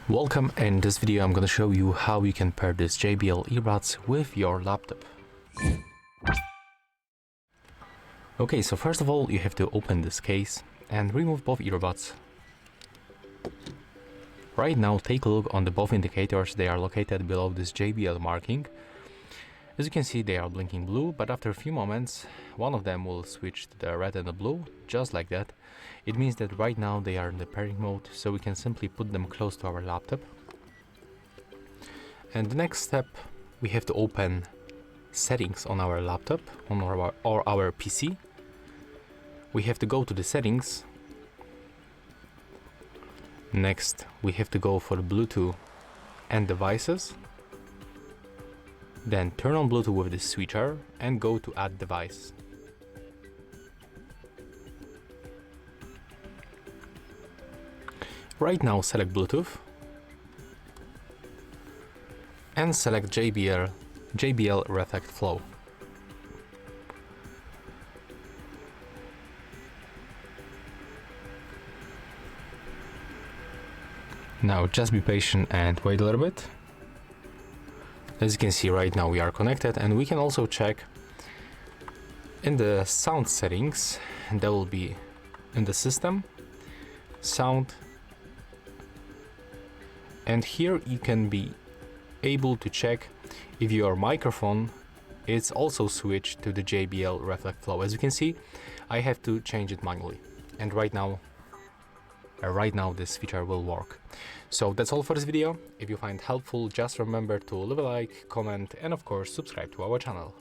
Welcome. In this video I'm going to show you how you can pair this JBL earbuds with your laptop. Okay, so first of all you have to open this case and remove both earbuds. Right now take a look on the both indicators. They are located below this JBL marking. As you can see, they are blinking blue, but after a few moments one of them will switch to the red and the blue, just like that. It means that right now they are in the pairing mode, so we can simply put them close to our laptop. And the next step, we have to open settings on our laptop or our PC. We have to go to the settings. Next we have to go for the Bluetooth and devices. Then turn on Bluetooth with the switcher and go to add device. Right now select Bluetooth and select JBL Reflect Flow. Now just be patient and wait a little bit. As you can see, right now we are connected, and we can also check in the sound settings. That will be in the system, sound, and here you can be able to check if your microphone is also switched to the JBL Reflect Flow. As you can see, I have to change it manually, and right now this feature will work. So that's all for this video. If you find it helpful, just remember to leave a like, comment, and of course subscribe to our channel.